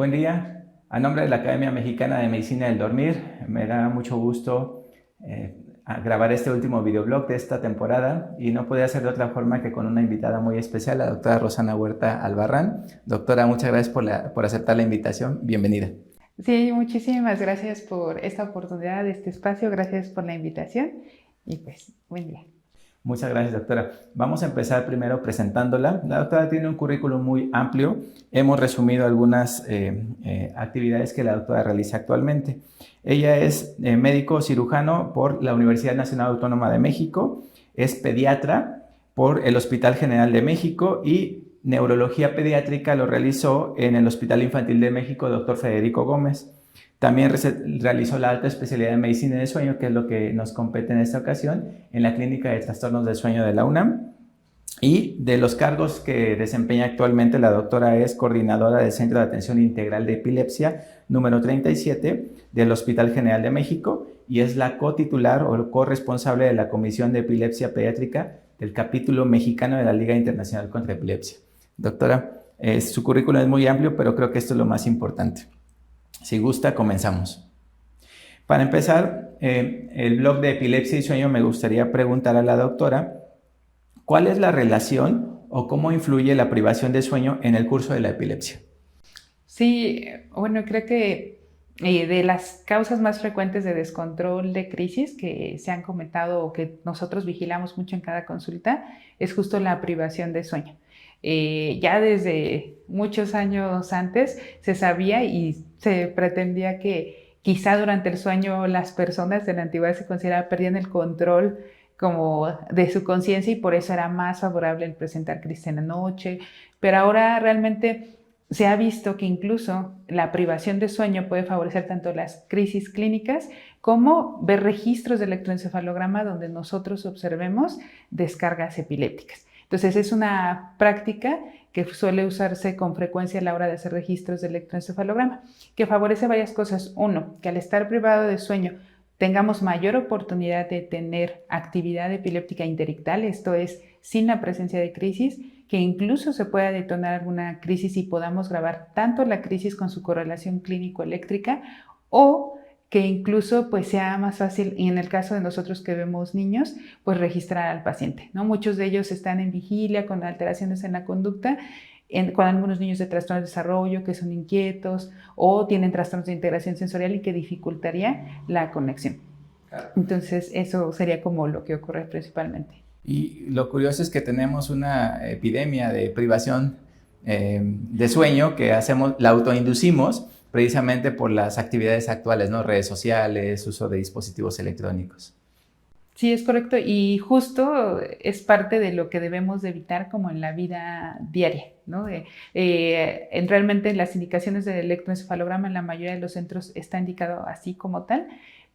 Buen día. A nombre de la Academia Mexicana de Medicina del Dormir, me da mucho gusto grabar este último videoblog de esta temporada y no podía ser de otra forma que con una invitada muy especial, la doctora Rosana Huerta Albarrán. Doctora, muchas gracias por aceptar la invitación. Bienvenida. Sí, muchísimas gracias por esta oportunidad, este espacio, gracias por la invitación y pues buen día. Muchas gracias, doctora. Vamos a empezar primero presentándola. La doctora tiene un currículum muy amplio. Hemos resumido algunas actividades que la doctora realiza actualmente. Ella es médico cirujano por la Universidad Nacional Autónoma de México, es pediatra por el Hospital General de México y neurología pediátrica lo realizó en el Hospital Infantil de México, Dr. Federico Gómez. También realizó la alta especialidad en medicina del sueño, que es lo que nos compete en esta ocasión, en la Clínica de Trastornos del Sueño de la UNAM. Y de los cargos que desempeña actualmente, la doctora es coordinadora del Centro de Atención Integral de Epilepsia número 37 del Hospital General de México y es la cotitular o corresponsable de la Comisión de Epilepsia Pediátrica del capítulo mexicano de la Liga Internacional contra Epilepsia. Doctora, su currículum es muy amplio, pero creo que esto es lo más importante. Si gusta, comenzamos. Para empezar, el blog de epilepsia y sueño, me gustaría preguntar a la doctora, ¿cuál es la relación o cómo influye la privación de sueño en el curso de la epilepsia? Sí, bueno, creo que de las causas más frecuentes de descontrol de crisis que se han comentado o que nosotros vigilamos mucho en cada consulta es justo la privación de sueño. Ya desde muchos años antes se sabía y se pretendía que quizá durante el sueño las personas de la antigüedad se consideraba perdían el control como de su conciencia y por eso era más favorable el presentar crisis en la noche, pero ahora realmente se ha visto que incluso la privación de sueño puede favorecer tanto las crisis clínicas como ver registros de electroencefalograma donde nosotros observemos descargas epilépticas. Entonces es una práctica que suele usarse con frecuencia a la hora de hacer registros de electroencefalograma, que favorece varias cosas. Uno, que al estar privado de sueño tengamos mayor oportunidad de tener actividad epiléptica interictal, esto es, sin la presencia de crisis, que incluso se pueda detonar alguna crisis y podamos grabar tanto la crisis con su correlación clínico-eléctrica o que incluso pues sea más fácil, y en el caso de nosotros que vemos niños, pues registrar al paciente, ¿no? Muchos de ellos están en vigilia con alteraciones en la conducta, con algunos niños de trastornos de desarrollo que son inquietos o tienen trastornos de integración sensorial y que dificultaría la conexión. Entonces eso sería como lo que ocurre principalmente. Y lo curioso es que tenemos una epidemia de privación de sueño que la autoinducimos precisamente por las actividades actuales, ¿no? Redes sociales, uso de dispositivos electrónicos. Sí, es correcto y justo es parte de lo que debemos de evitar como en la vida diaria, ¿no? Realmente las indicaciones del electroencefalograma en la mayoría de los centros está indicado así como tal,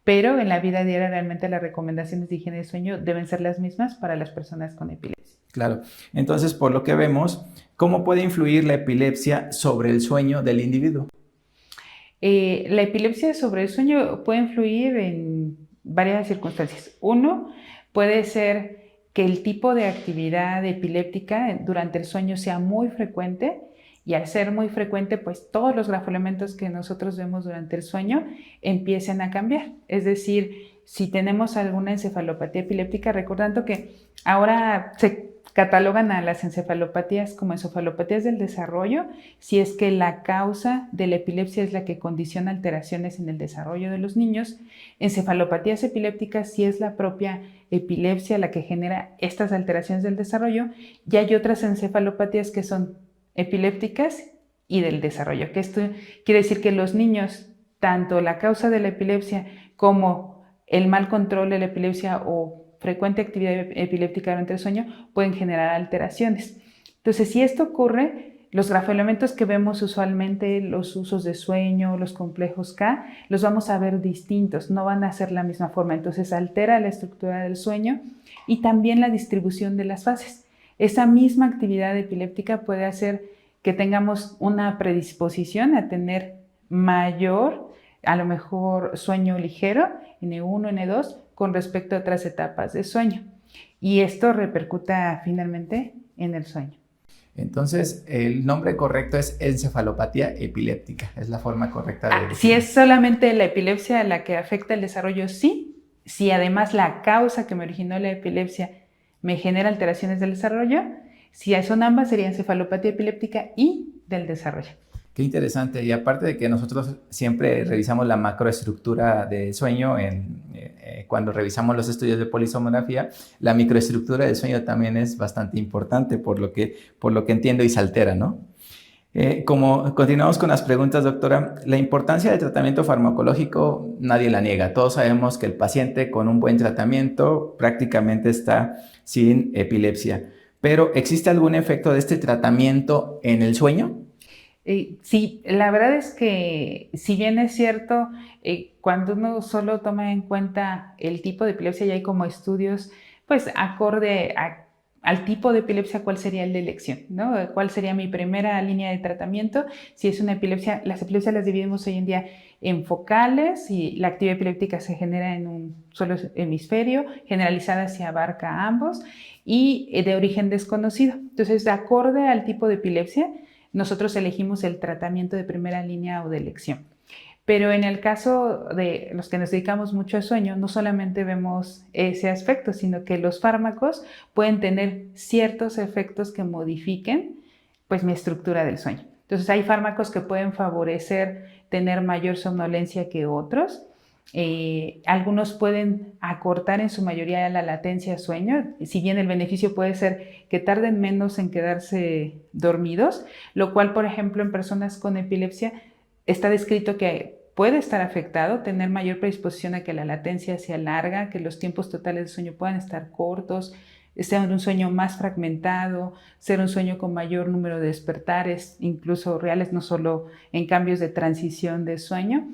pero en la vida diaria realmente las recomendaciones de higiene de sueño deben ser las mismas para las personas con epilepsia. Claro. Entonces, por lo que vemos, ¿cómo puede influir la epilepsia sobre el sueño del individuo? La epilepsia sobre el sueño puede influir en varias circunstancias. Uno, puede ser que el tipo de actividad epiléptica durante el sueño sea muy frecuente y al ser muy frecuente, pues todos los grafoelementos que nosotros vemos durante el sueño empiecen a cambiar. Es decir, si tenemos alguna encefalopatía epiléptica, recordando que ahora se catalogan a las encefalopatías como encefalopatías del desarrollo, si es que la causa de la epilepsia es la que condiciona alteraciones en el desarrollo de los niños. Encefalopatías epilépticas, si es la propia epilepsia la que genera estas alteraciones del desarrollo, y hay otras encefalopatías que son epilépticas y del desarrollo, que esto quiere decir que los niños, tanto la causa de la epilepsia como el mal control de la epilepsia o frecuente actividad epiléptica durante el sueño pueden generar alteraciones. Entonces, si esto ocurre, los grafoelementos que vemos usualmente, los usos de sueño, los complejos K, los vamos a ver distintos, no van a ser la misma forma. Entonces, altera la estructura del sueño y también la distribución de las fases. Esa misma actividad epiléptica puede hacer que tengamos una predisposición a tener mayor, a lo mejor sueño ligero, N1, N2, con respecto a otras etapas de sueño. Y esto repercuta finalmente en el sueño. Entonces, el nombre correcto es encefalopatía epiléptica, es la forma correcta de Si decirlo. es solamente la epilepsia la que afecta el desarrollo, sí. Si además la causa que me originó la epilepsia me genera alteraciones del desarrollo, si son ambas sería encefalopatía epiléptica y del desarrollo. Qué interesante. Y aparte de que nosotros siempre revisamos la macroestructura del sueño cuando revisamos los estudios de polisomnografía, la microestructura del sueño también es bastante importante por lo que entiendo y se altera, ¿no? Como continuamos con las preguntas, doctora, la importancia del tratamiento farmacológico nadie la niega. Todos sabemos que el paciente con un buen tratamiento prácticamente está sin epilepsia. Pero, ¿existe algún efecto de este tratamiento en el sueño? Sí, la verdad es que si bien es cierto, cuando uno solo toma en cuenta el tipo de epilepsia, ya hay como estudios, pues acorde al tipo de epilepsia, cuál sería el de elección, ¿no? ¿Cuál sería mi primera línea de tratamiento? Si es una epilepsia, las epilepsias las dividimos hoy en día en focales y la actividad epiléptica se genera en un solo hemisferio, generalizada si abarca a ambos y de origen desconocido. Entonces, de acorde al tipo de epilepsia, nosotros elegimos el tratamiento de primera línea o de elección. Pero en el caso de los que nos dedicamos mucho al sueño, no solamente vemos ese aspecto, sino que los fármacos pueden tener ciertos efectos que modifiquen pues mi estructura del sueño. Entonces hay fármacos que pueden favorecer tener mayor somnolencia que otros. Algunos pueden acortar en su mayoría la latencia de sueño, si bien el beneficio puede ser que tarden menos en quedarse dormidos, lo cual, por ejemplo, en personas con epilepsia está descrito que puede estar afectado, tener mayor predisposición a que la latencia sea larga, que los tiempos totales de sueño puedan estar cortos, sea un sueño más fragmentado, ser un sueño con mayor número de despertares, incluso reales, no solo en cambios de transición de sueño.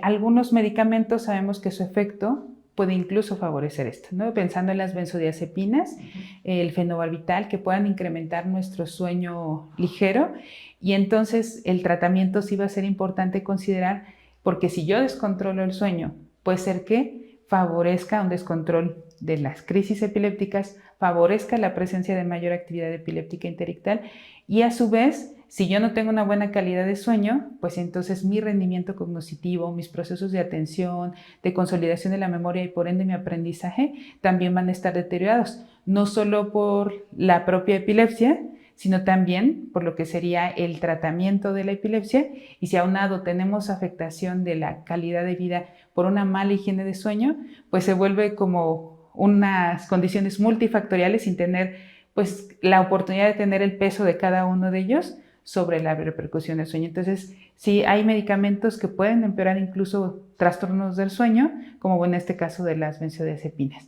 Algunos medicamentos sabemos que su efecto puede incluso favorecer esto, ¿no? Pensando en las benzodiazepinas, el fenobarbital, que puedan incrementar nuestro sueño ligero, y entonces el tratamiento sí va a ser importante considerar, porque si yo descontrolo el sueño, puede ser que favorezca un descontrol de las crisis epilépticas, favorezca la presencia de mayor actividad epiléptica interictal y a su vez, si yo no tengo una buena calidad de sueño, pues entonces mi rendimiento cognitivo, mis procesos de atención, de consolidación de la memoria y por ende mi aprendizaje también van a estar deteriorados, no solo por la propia epilepsia, sino también por lo que sería el tratamiento de la epilepsia, y si aunado tenemos afectación de la calidad de vida por una mala higiene de sueño, pues se vuelve como unas condiciones multifactoriales sin tener pues la oportunidad de tener el peso de cada uno de ellos sobre la repercusión del sueño. Entonces, sí hay medicamentos que pueden empeorar incluso trastornos del sueño, como en este caso de las benzodiazepinas.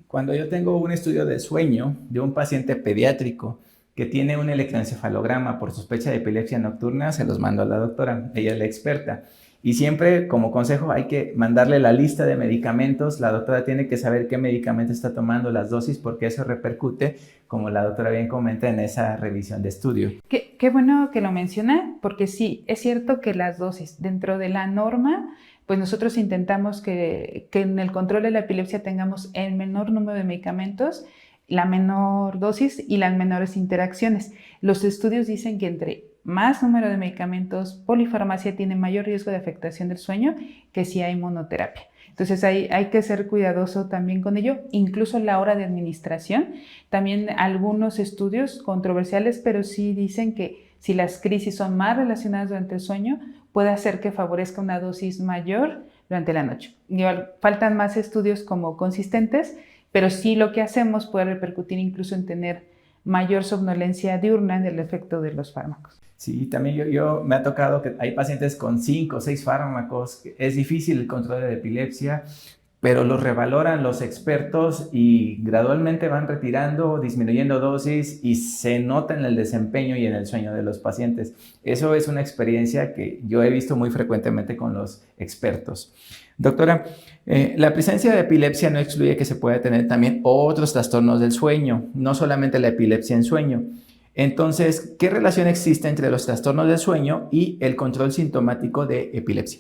Cuando yo tengo un estudio de sueño de un paciente pediátrico que tiene un electroencefalograma por sospecha de epilepsia nocturna, se los mando a la doctora, ella es la experta. Y siempre, como consejo, hay que mandarle la lista de medicamentos. La doctora tiene que saber qué medicamento está tomando, las dosis, porque eso repercute, como la doctora bien comenta, en esa revisión de estudio. Qué bueno que lo menciona, porque sí, es cierto que las dosis dentro de la norma, pues nosotros intentamos que en el control de la epilepsia tengamos el menor número de medicamentos, la menor dosis y las menores interacciones. Los estudios dicen que entre más número de medicamentos, polifarmacia tiene mayor riesgo de afectación del sueño que si hay monoterapia. Entonces hay que ser cuidadoso también con ello, incluso la hora de administración. También algunos estudios controversiales, pero sí dicen que si las crisis son más relacionadas durante el sueño, puede hacer que favorezca una dosis mayor durante la noche. Faltan más estudios como consistentes, pero sí lo que hacemos puede repercutir incluso en tener mayor somnolencia diurna del efecto de los fármacos. Sí, también yo me ha tocado que hay pacientes con 5 o 6 fármacos. Es difícil el control de la epilepsia, pero los revaloran los expertos y gradualmente van retirando, disminuyendo dosis y se nota en el desempeño y en el sueño de los pacientes. Eso es una experiencia que yo he visto muy frecuentemente con los expertos. Doctora, la presencia de epilepsia no excluye que se pueda tener también otros trastornos del sueño, no solamente la epilepsia en sueño. Entonces, ¿qué relación existe entre los trastornos del sueño y el control sintomático de epilepsia?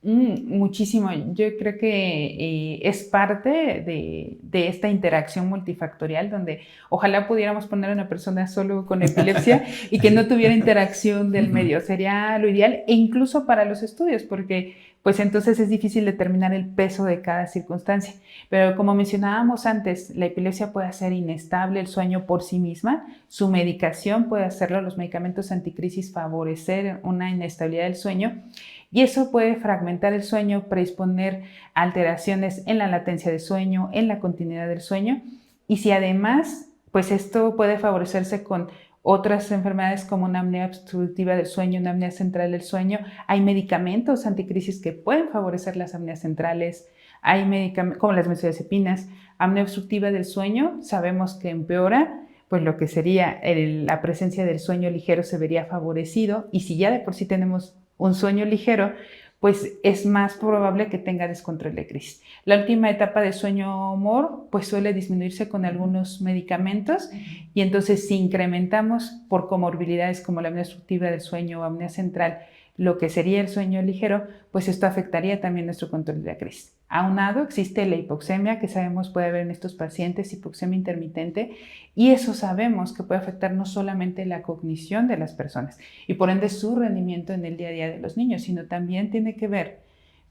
Muchísimo. Yo creo que es parte de esta interacción multifactorial donde ojalá pudiéramos poner a una persona solo con epilepsia y que no tuviera interacción del medio. Sería lo ideal e incluso para los estudios porque pues entonces es difícil determinar el peso de cada circunstancia. Pero como mencionábamos antes, la epilepsia puede ser inestable, el sueño por sí misma, su medicación puede hacerlo, los medicamentos anticrisis favorecer una inestabilidad del sueño. Y eso puede fragmentar el sueño, predisponer a alteraciones en la latencia de sueño, en la continuidad del sueño. Y si además, pues esto puede favorecerse con otras enfermedades como una apnea obstructiva del sueño, una apnea central del sueño. Hay medicamentos anticrisis que pueden favorecer las apneas centrales. Hay medicamentos como las benzodiazepinas. Apnea obstructiva del sueño, sabemos que empeora, pues lo que sería la presencia del sueño ligero se vería favorecido. Y si ya de por sí tenemos un sueño ligero, pues es más probable que tenga descontrol de crisis. La última etapa de sueño-humor pues suele disminuirse con algunos medicamentos y entonces si incrementamos por comorbilidades como la apnea obstructiva del sueño o apnea central lo que sería el sueño ligero, pues esto afectaría también nuestro control de la crisis. Aunado existe la hipoxemia que sabemos puede haber en estos pacientes, hipoxemia intermitente, y eso sabemos que puede afectar no solamente la cognición de las personas y por ende su rendimiento en el día a día de los niños, sino también tiene que ver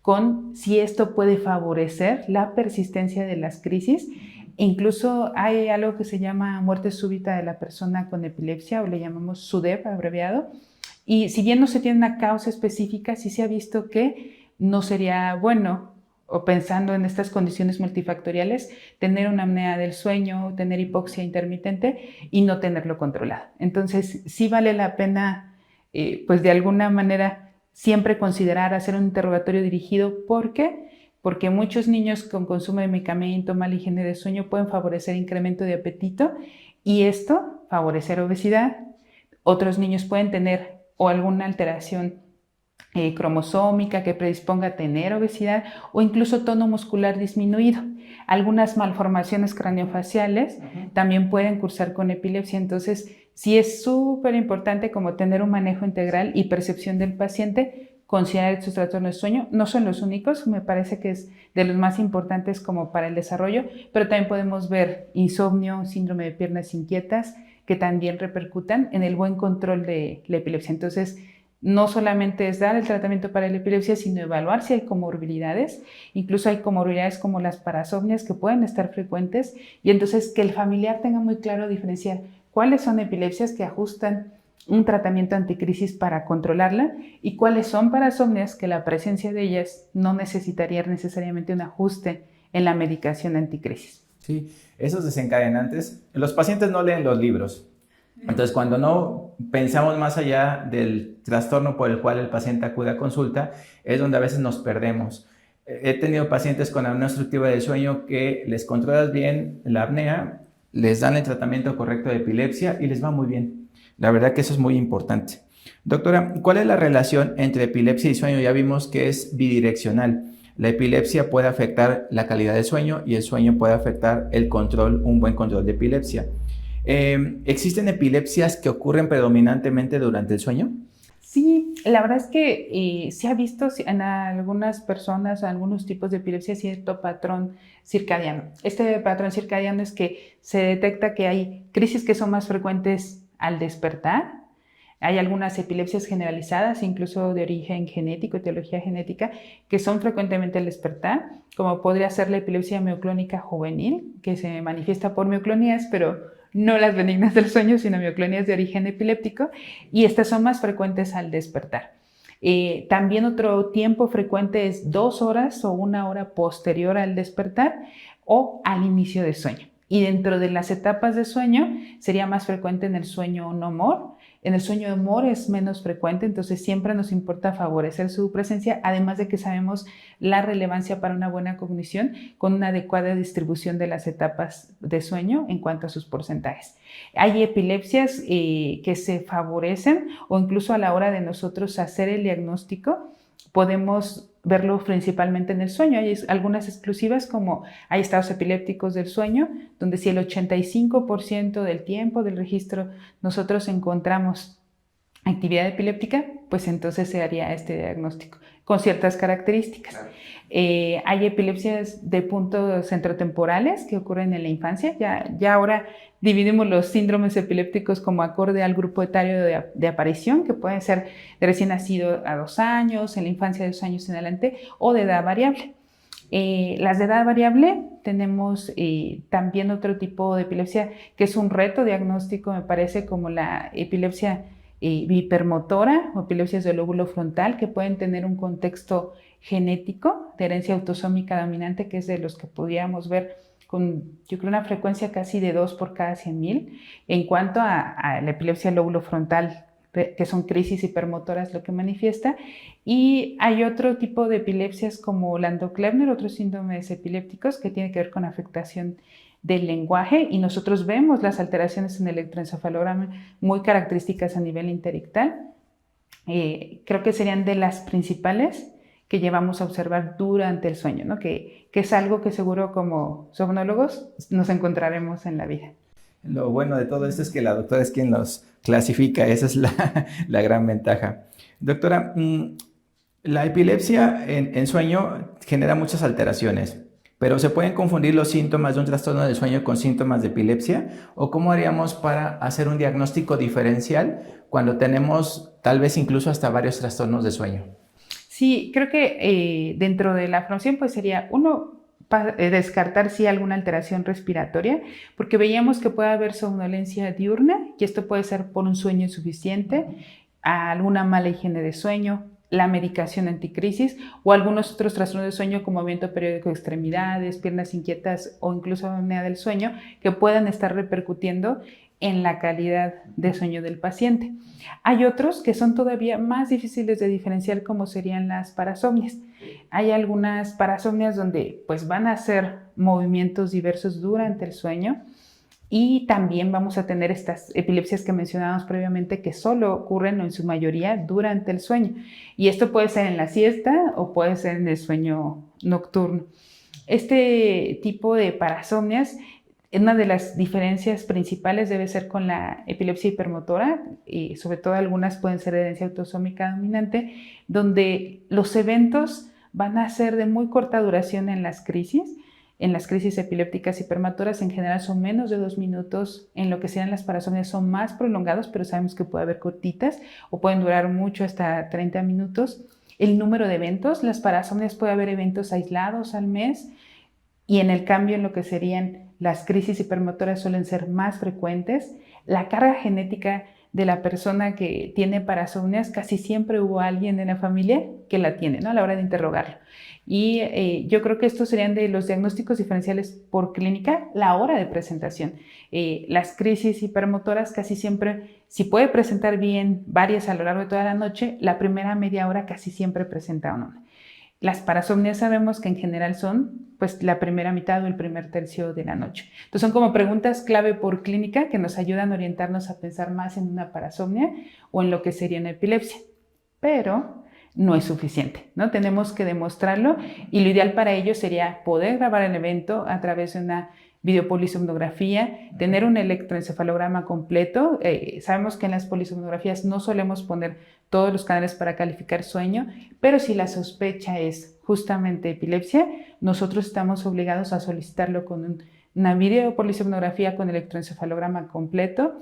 con si esto puede favorecer la persistencia de las crisis. Incluso hay algo que se llama muerte súbita de la persona con epilepsia o le llamamos SUDEP abreviado. Y si bien no se tiene una causa específica, sí se ha visto que no sería bueno, o pensando en estas condiciones multifactoriales, tener una apnea del sueño, tener hipoxia intermitente y no tenerlo controlado. Entonces, sí vale la pena, pues de alguna manera, siempre considerar hacer un interrogatorio dirigido. ¿Por qué? Porque muchos niños con consumo de medicamento, mala higiene de sueño pueden favorecer incremento de apetito y esto favorecer obesidad. Otros niños pueden tener o alguna alteración cromosómica que predisponga a tener obesidad o incluso tono muscular disminuido. Algunas malformaciones craneofaciales también pueden cursar con epilepsia, entonces sí es súper importante como tener un manejo integral y percepción del paciente, considerar estos trastornos de sueño. No son los únicos, me parece que es de los más importantes como para el desarrollo, pero también podemos ver insomnio, síndrome de piernas inquietas, que también repercutan en el buen control de la epilepsia. Entonces, no solamente es dar el tratamiento para la epilepsia, sino evaluar si hay comorbilidades. Incluso hay comorbilidades como las parasomnias que pueden estar frecuentes y entonces que el familiar tenga muy claro diferenciar cuáles son epilepsias que ajustan un tratamiento anticrisis para controlarla y cuáles son parasomnias que la presencia de ellas no necesitaría necesariamente un ajuste en la medicación anticrisis. Sí, esos desencadenantes, los pacientes no leen los libros. Entonces, cuando no pensamos más allá del trastorno por el cual el paciente acude a consulta, es donde a veces nos perdemos. He tenido pacientes con apnea obstructiva del sueño que les controlas bien la apnea, les dan el tratamiento correcto de epilepsia y les va muy bien. La verdad que eso es muy importante. Doctora, ¿cuál es la relación entre epilepsia y sueño? Ya vimos que es bidireccional. La epilepsia puede afectar la calidad del sueño y el sueño puede afectar el control, un buen control de epilepsia. ¿Existen epilepsias que ocurren predominantemente durante el sueño? Sí, la verdad es que se ha visto en algunas personas, algunos tipos de epilepsia, cierto patrón circadiano. Este patrón circadiano es que se detecta que hay crisis que son más frecuentes al despertar. Hay algunas epilepsias generalizadas, incluso de origen genético, etiología genética, que son frecuentemente al despertar, como podría ser la epilepsia mioclónica juvenil, que se manifiesta por mioclonías, pero no las benignas del sueño, sino mioclonías de origen epiléptico, y estas son más frecuentes al despertar. También otro tiempo frecuente es 2 horas o 1 hora posterior al despertar o al inicio de sueño. Y dentro de las etapas de sueño sería más frecuente en el sueño no humor. En el sueño de humor es menos frecuente, entonces siempre nos importa favorecer su presencia, además de que sabemos la relevancia para una buena cognición con una adecuada distribución de las etapas de sueño en cuanto a sus porcentajes. Hay epilepsias que se favorecen o incluso a la hora de nosotros hacer el diagnóstico podemos verlo principalmente en el sueño. Hay algunas exclusivas como hay estados epilépticos del sueño, donde si el 85% del tiempo del registro nosotros encontramos actividad epiléptica, pues entonces se haría este diagnóstico con ciertas características. Claro. Hay epilepsias de puntos centrotemporales que ocurren en la infancia. Ya ahora dividimos los síndromes epilépticos como acorde al grupo etario de aparición, que pueden ser de recién nacido a 2 años, en la infancia de 2 años en adelante, o de edad variable. Las de edad variable tenemos también otro tipo de epilepsia que es un reto diagnóstico, me parece, como la epilepsia hipermotora o epilepsias del lóbulo frontal, que pueden tener un contexto genético de herencia autosómica dominante, que es de los que pudiéramos ver con, yo creo, una frecuencia casi de 2 por cada 100,000. En cuanto a la epilepsia del lóbulo frontal, que son crisis hipermotoras lo que manifiesta, y hay otro tipo de epilepsias como Landau-Kleffner, otros síndromes epilépticos que tienen que ver con afectación del lenguaje, y nosotros vemos las alteraciones en el electroencefalograma muy características a nivel interictal. Creo que serían de las principales que llevamos a observar durante el sueño, ¿no? Que es algo que seguro como somnólogos nos encontraremos en la vida. Lo bueno de todo esto es que la doctora es quien los clasifica, esa es la gran ventaja. Doctora, la epilepsia en sueño genera muchas alteraciones, pero ¿se pueden confundir los síntomas de un trastorno del sueño con síntomas de epilepsia? ¿O cómo haríamos para hacer un diagnóstico diferencial cuando tenemos tal vez incluso hasta varios trastornos de sueño? Sí, creo que dentro de la formación pues sería uno, descartar si hay alguna alteración respiratoria, porque veíamos que puede haber somnolencia diurna y esto puede ser por un sueño insuficiente, alguna mala higiene de sueño, la medicación anticrisis o algunos otros trastornos de sueño como movimiento periódico de extremidades, piernas inquietas o incluso apnea del sueño que puedan estar repercutiendo en la calidad de sueño del paciente. Hay otros que son todavía más difíciles de diferenciar, como serían las parasomnias. Hay algunas parasomnias donde pues van a hacer movimientos diversos durante el sueño, y también vamos a tener estas epilepsias que mencionábamos previamente que solo ocurren en su mayoría durante el sueño. Y esto puede ser en la siesta o puede ser en el sueño nocturno. Este tipo de parasomnias, una de las diferencias principales debe ser con la epilepsia hipermotora, y sobre todo algunas pueden ser de herencia autosómica dominante, donde los eventos van a ser de muy corta duración en las crisis. En las crisis epilépticas hipermotoras en general son menos de 2 minutos, en lo que sean las parasomnias son más prolongados, pero sabemos que puede haber cortitas o pueden durar mucho hasta 30 minutos. El número de eventos, las parasomnias puede haber eventos aislados al mes, y en el cambio en lo que serían las crisis hipermotoras suelen ser más frecuentes. La carga genética de la persona que tiene parasomnias, casi siempre hubo alguien en la familia que la tiene, ¿no? A la hora de interrogarlo. Y yo creo que estos serían de los diagnósticos diferenciales por clínica, la hora de presentación. Las crisis hipermotoras casi siempre, si puede presentar bien varias a lo largo de toda la noche, la primera media hora casi siempre presenta una. Las parasomnias sabemos que en general son pues la primera mitad o el primer tercio de la noche. Entonces son como preguntas clave por clínica que nos ayudan a orientarnos a pensar más en una parasomnia o en lo que sería una epilepsia. Pero no es suficiente, ¿no? Tenemos que demostrarlo, y lo ideal para ello sería poder grabar el evento a través de una videopolisomnografía, tener un electroencefalograma completo. Sabemos que en las polisomnografías no solemos poner todos los canales para calificar sueño, pero si la sospecha es justamente epilepsia, nosotros estamos obligados a solicitarlo con una videopolisomnografía con electroencefalograma completo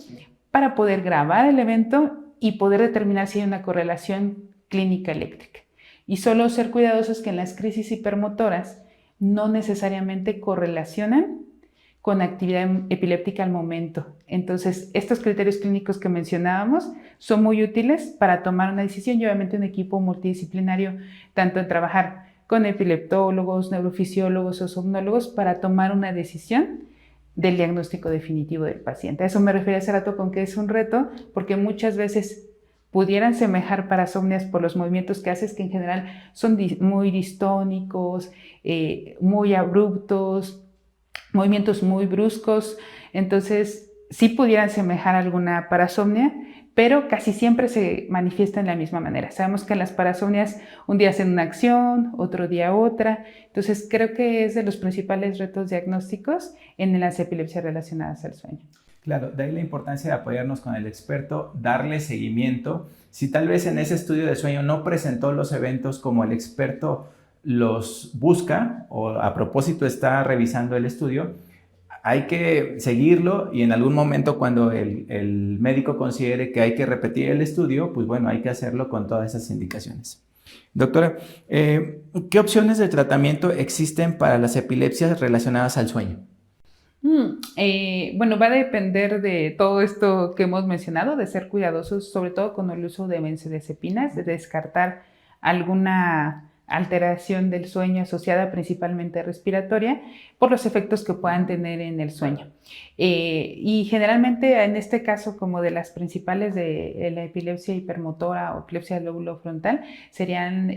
para poder grabar el evento y poder determinar si hay una correlación clínica eléctrica. Y solo ser cuidadosos que en las crisis hipermotoras no necesariamente correlacionan con actividad epiléptica al momento. Entonces, estos criterios clínicos que mencionábamos son muy útiles para tomar una decisión, y obviamente un equipo multidisciplinario, tanto en trabajar con epileptólogos, neurofisiólogos o somnólogos, para tomar una decisión del diagnóstico definitivo del paciente. A eso me refería hace rato con que es un reto, porque muchas veces pudieran semejar parasomnias por los movimientos que haces, que en general son muy distónicos, muy abruptos, movimientos muy bruscos. Entonces sí pudieran semejar alguna parasomnia, pero casi siempre se manifiesta en la misma manera. Sabemos que las parasomnias un día hacen una acción, otro día otra. Entonces creo que es de los principales retos diagnósticos en las epilepsias relacionadas al sueño. Claro, de ahí la importancia de apoyarnos con el experto, darle seguimiento. Si tal vez en ese estudio de sueño no presentó los eventos como el experto los busca o a propósito está revisando el estudio, hay que seguirlo y en algún momento cuando el médico considere que hay que repetir el estudio, pues bueno, hay que hacerlo con todas esas indicaciones. Doctora, ¿qué opciones de tratamiento existen para las epilepsias relacionadas al sueño? Bueno, va a depender de todo esto que hemos mencionado, de ser cuidadosos, sobre todo con el uso de benzodiazepinas, de descartar alguna alteración del sueño asociada principalmente respiratoria por los efectos que puedan tener en el sueño. Y generalmente en este caso, como de las principales de la epilepsia hipermotora o epilepsia del lóbulo frontal, serían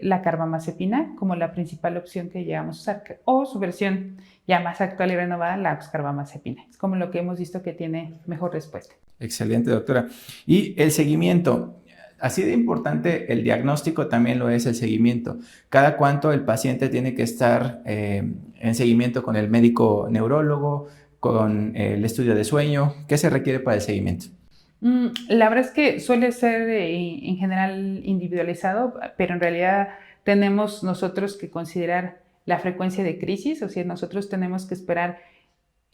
la carbamazepina como la principal opción que llegamos a usar, o su versión ya más actual y renovada, la carbamazepina. Es como lo que hemos visto que tiene mejor respuesta. Excelente, doctora. Y el seguimiento. Así de importante el diagnóstico también lo es el seguimiento. Cada cuánto el paciente tiene que estar en seguimiento con el médico neurólogo, con el estudio de sueño. ¿Qué se requiere para el seguimiento? La verdad es que suele ser en general individualizado, pero en realidad tenemos nosotros que considerar la frecuencia de crisis, o sea, nosotros tenemos que esperar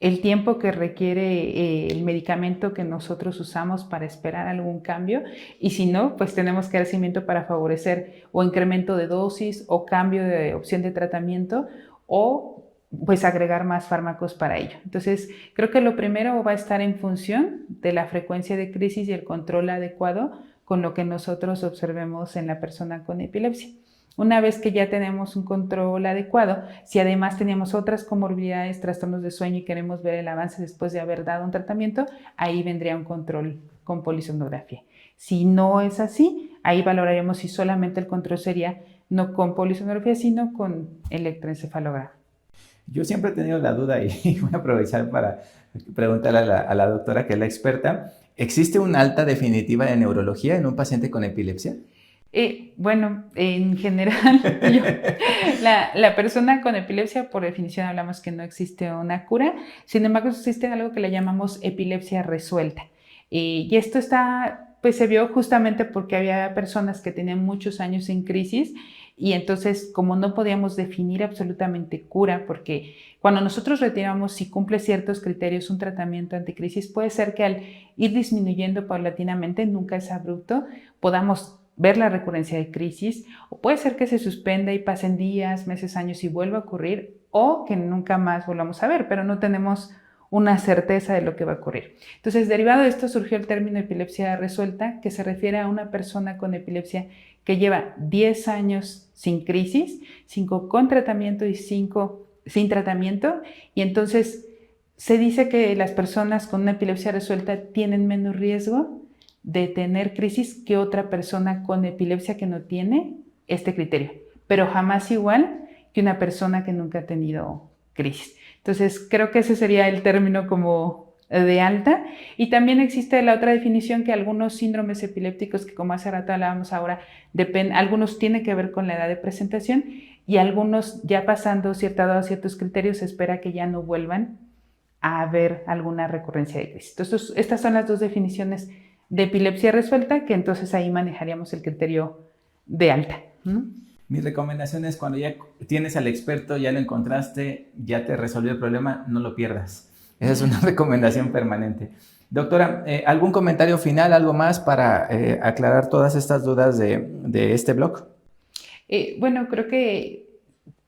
el tiempo que requiere el medicamento que nosotros usamos para esperar algún cambio, y si no, pues tenemos que dar seguimiento para favorecer o incremento de dosis o cambio de opción de tratamiento o pues agregar más fármacos para ello. Entonces, creo que lo primero va a estar en función de la frecuencia de crisis y el control adecuado con lo que nosotros observemos en la persona con epilepsia. Una vez que ya tenemos un control adecuado, si además teníamos otras comorbilidades, trastornos de sueño y queremos ver el avance después de haber dado un tratamiento, ahí vendría un control con polisonografía. Si no es así, ahí valoraríamos si solamente el control sería no con polisonografía, sino con electroencefalograma. Yo siempre he tenido la duda y voy a aprovechar para preguntarle a la doctora, que es la experta. ¿Existe una alta definitiva de neurología en un paciente con epilepsia? Bueno, en general, la persona con epilepsia, por definición hablamos que no existe una cura, sin embargo existe algo que le llamamos epilepsia resuelta. Y esto pues se vio justamente porque había personas que tenían muchos años en crisis y entonces como no podíamos definir absolutamente cura, porque cuando nosotros retiramos si cumple ciertos criterios un tratamiento anticrisis, puede ser que al ir disminuyendo paulatinamente, nunca es abrupto, podamos ver la recurrencia de crisis, o puede ser que se suspenda y pasen días, meses, años y vuelva a ocurrir, o que nunca más volvamos a ver, pero no tenemos una certeza de lo que va a ocurrir. Entonces, derivado de esto surgió el término epilepsia resuelta, que se refiere a una persona con epilepsia que lleva 10 años sin crisis, 5 con tratamiento y 5 sin tratamiento, y entonces se dice que las personas con una epilepsia resuelta tienen menos riesgo de tener crisis que otra persona con epilepsia que no tiene este criterio, pero jamás igual que una persona que nunca ha tenido crisis. Entonces, creo que ese sería el término como de alta. Y también existe la otra definición que algunos síndromes epilépticos, que como hace rato hablábamos ahora, algunos tienen que ver con la edad de presentación y algunos ya pasando cierta edad o ciertos criterios se espera que ya no vuelvan a haber alguna recurrencia de crisis. Entonces, estas son las dos definiciones de epilepsia resuelta, que entonces ahí manejaríamos el criterio de alta. Mi recomendación es cuando ya tienes al experto, ya lo encontraste, ya te resolvió el problema, no lo pierdas. Esa es una recomendación permanente. Doctora, ¿algún comentario final, algo más para aclarar todas estas dudas de este blog? Bueno, creo que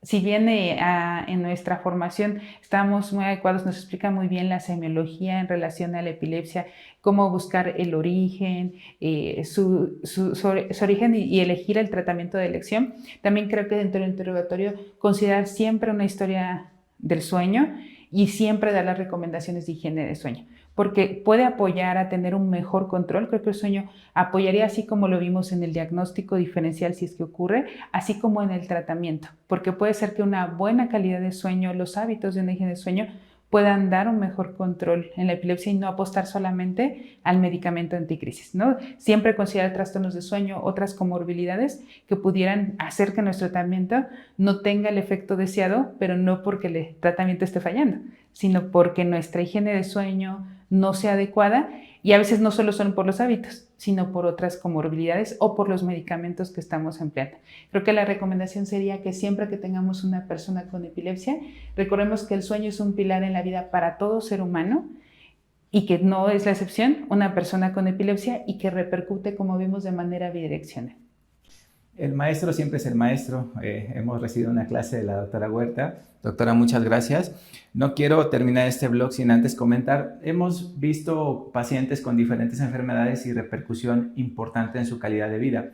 si bien en nuestra formación estamos muy adecuados, nos explica muy bien la semiología en relación a la epilepsia, cómo buscar el origen, su origen y elegir el tratamiento de elección. También creo que dentro del interrogatorio considerar siempre una historia del sueño y siempre dar las recomendaciones de higiene de sueño, porque puede apoyar a tener un mejor control. Creo que el sueño apoyaría, así como lo vimos en el diagnóstico diferencial si es que ocurre, así como en el tratamiento, porque puede ser que una buena calidad de sueño, los hábitos de una higiene de sueño puedan dar un mejor control en la epilepsia y no apostar solamente al medicamento anticrisis, ¿no? Siempre considerar trastornos de sueño, otras comorbilidades que pudieran hacer que nuestro tratamiento no tenga el efecto deseado, pero no porque el tratamiento esté fallando, sino porque nuestra higiene de sueño, no sea adecuada, y a veces no solo son por los hábitos, sino por otras comorbilidades o por los medicamentos que estamos empleando. Creo que la recomendación sería que siempre que tengamos una persona con epilepsia, recordemos que el sueño es un pilar en la vida para todo ser humano y que no es la excepción una persona con epilepsia y que repercute, como vimos, de manera bidireccional. El maestro siempre es el maestro. Hemos recibido una clase de la doctora Huerta. Doctora, muchas gracias. No quiero terminar este blog sin antes comentar. Hemos visto pacientes con diferentes enfermedades y repercusión importante en su calidad de vida.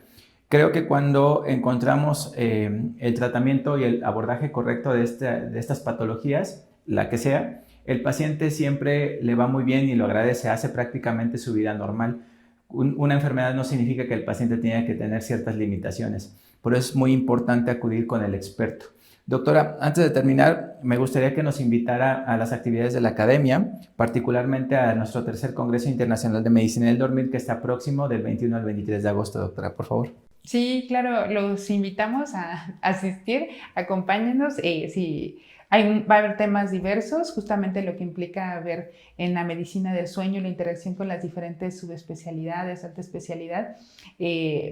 Creo que cuando encontramos el tratamiento y el abordaje correcto de estas patologías, la que sea, el paciente siempre le va muy bien y lo agradece, hace prácticamente su vida normal. Una enfermedad no significa que el paciente tenga que tener ciertas limitaciones. Por eso es muy importante acudir con el experto. Doctora, antes de terminar, me gustaría que nos invitara a las actividades de la academia, particularmente a nuestro tercer Congreso Internacional de Medicina del Dormir, que está próximo del 21 al 23 de agosto, doctora, por favor. Sí, claro, los invitamos a asistir, acompáñenos. Sí, va a haber temas diversos, justamente lo que implica ver en la medicina del sueño, la interacción con las diferentes subespecialidades, alta especialidad.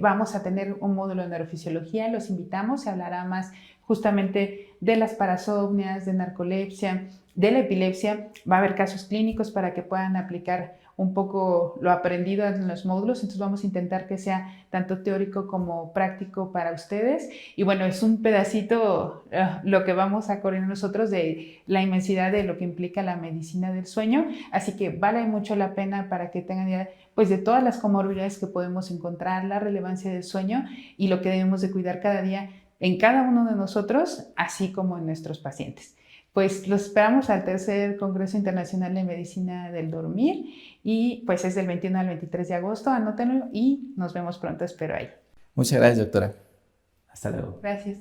Vamos a tener un módulo de neurofisiología, los invitamos, se hablará más justamente de las parasomnias, de narcolepsia, de la epilepsia. Va a haber casos clínicos para que puedan aplicar un poco lo aprendido en los módulos, entonces vamos a intentar que sea tanto teórico como práctico para ustedes. Y bueno, es un pedacito lo que vamos a coordinar nosotros de la inmensidad de lo que implica la medicina del sueño, así que vale mucho la pena para que tengan idea pues de todas las comorbilidades que podemos encontrar, la relevancia del sueño y lo que debemos de cuidar cada día en cada uno de nosotros, así como en nuestros pacientes. Pues los esperamos al tercer Congreso Internacional de Medicina del Dormir y pues es del 21 al 23 de agosto, anótenlo y nos vemos pronto, espero ahí. Muchas gracias, doctora. Hasta luego. Gracias.